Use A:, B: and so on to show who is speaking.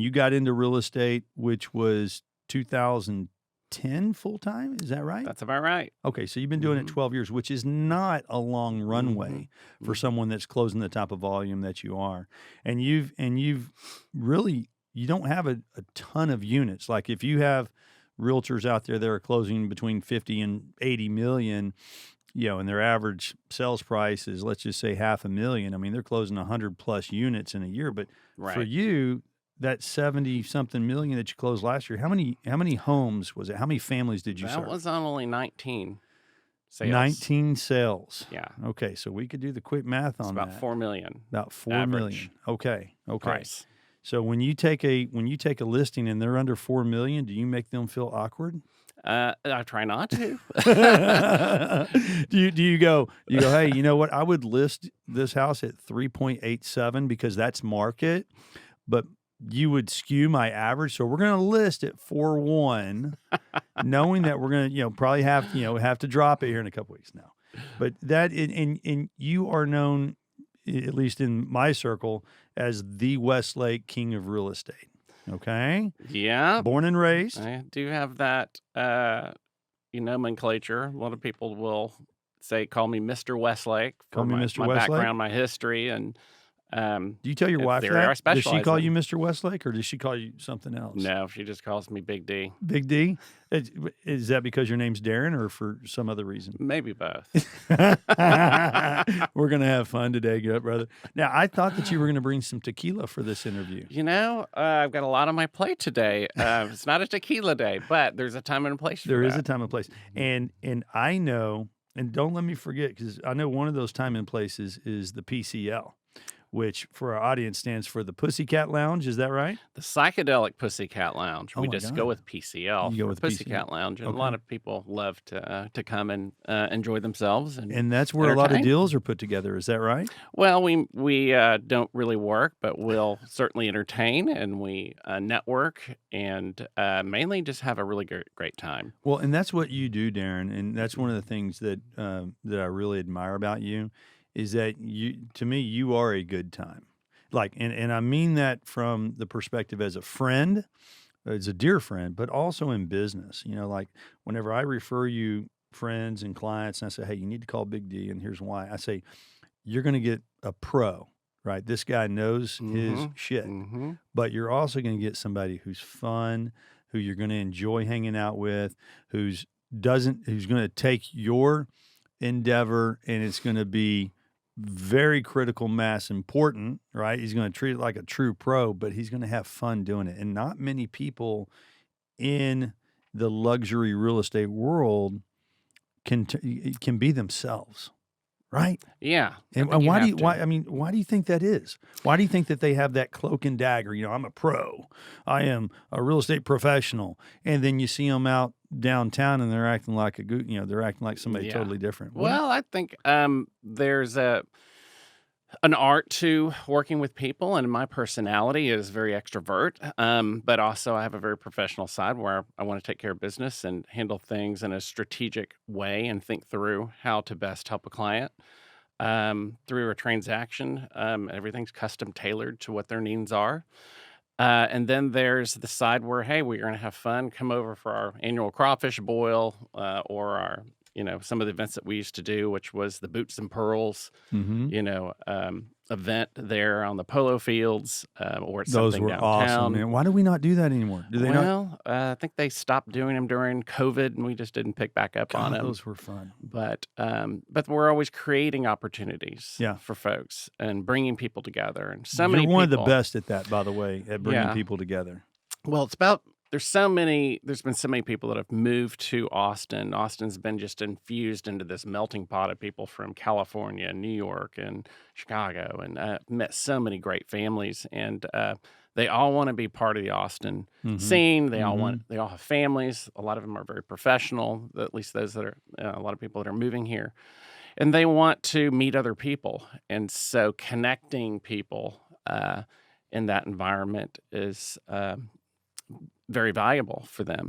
A: you got into real estate, which was 2010 full time. Is that right?
B: That's about right.
A: Okay, so you've been doing it 12 years, which is not a long runway for someone that's closing the type of volume that you are. And you've really, you don't have a ton of units. Like if you have realtors out there that are closing between 50 and 80 million, and their average sales price is, let's just say, $500,000. I mean, they're closing 100 plus units in a year. But for you, that 70 something million that you closed last year, how many homes was it? How many families did you serve?
B: That was on only 19 sales.
A: 19 sales.
B: Yeah.
A: Okay, so we could do the quick math on that.
B: It's about $4 million.
A: About $4 million. Okay.
B: Price.
A: So when you take a listing and they're under $4 million, do you make them feel awkward?
B: I try not to.
A: do you go, hey, you know what? I would list this house at 3.87 because that's market, but you would skew my average. So we're going to list at 4.1, knowing that we're going to, probably have to drop it here in a couple weeks now. But that, and you are known, at least in my circle, as the Westlake king of real estate. Okay.
B: Yeah.
A: Born and raised.
B: I do have that nomenclature. A lot of people will call me Mr. Westlake for my background, my history, and
A: do you tell your wife that? Does she call you Mr. Westlake, or does she call you something else?
B: No, she just calls me Big D.
A: Big D? Is that because your name's Darin, or for some other reason?
B: Maybe both.
A: We're going to have fun today, brother. Now, I thought that you were going to bring some tequila for this interview.
B: I've got a lot on my plate today. It's not a tequila day, but there's a time and a place for that.
A: There is a time and place. And I know, and don't let me forget, because I know one of those time and places is the PCL, which for our audience stands for the Pussycat Lounge. Is that right?
B: The Psychedelic Pussycat Lounge.
A: Oh
B: we just go with PCL.
A: You go with
B: Pussycat Lounge. And a lot of people love to come and enjoy themselves.
A: And that's where a lot of deals are put together. Is that right?
B: Well, we don't really work, but we'll certainly entertain, and we network, and mainly just have a really great time.
A: Well, and that's what you do, Darin. And that's one of the things that that I really admire about you. Is that to me, you are a good time. And I mean that from the perspective as a friend, as a dear friend, but also in business. Like whenever I refer you friends and clients and I say, hey, you need to call Big D, and here's why. I say, you're going to get a pro, right? This guy knows his shit, but you're also going to get somebody who's fun, who you're going to enjoy hanging out with, who's going to take your endeavor and it's going to be very critical mass important, right? He's going to treat it like a true pro, but he's going to have fun doing it. And not many people in the luxury real estate world can be themselves, right?
B: Yeah.
A: And why do you think that is? Why do you think that they have that cloak and dagger? I'm a pro. I am a real estate professional. And then you see them out downtown and they're acting like they're acting like somebody totally different.
B: Well, I think there's an art to working with people, and my personality is very extrovert, but also I have a very professional side where I want to take care of business and handle things in a strategic way and think through how to best help a client through a transaction. Everything's custom tailored to what their needs are. And then there's the side where, hey, we're going to have fun, come over for our annual crawfish boil or our, some of the events that we used to do, which was the Boots and Pearls, event there on the polo fields or at something downtown.
A: Those were awesome, man. Why do we not do that anymore? Do they not?
B: I think they stopped doing them during COVID, and we just didn't pick back up on them.
A: Those were fun.
B: But we're always creating opportunities for folks and bringing people together. And
A: You're one of the best at that, by the way, at bringing people together.
B: Well, there's been so many people that have moved to Austin. Austin's been just infused into this melting pot of people from California, New York, and Chicago, and met so many great families, and they all want to be part of the Austin scene. They all have families. A lot of them are very professional, at least those that are a lot of people that are moving here, and they want to meet other people. And so connecting people in that environment is very valuable for them.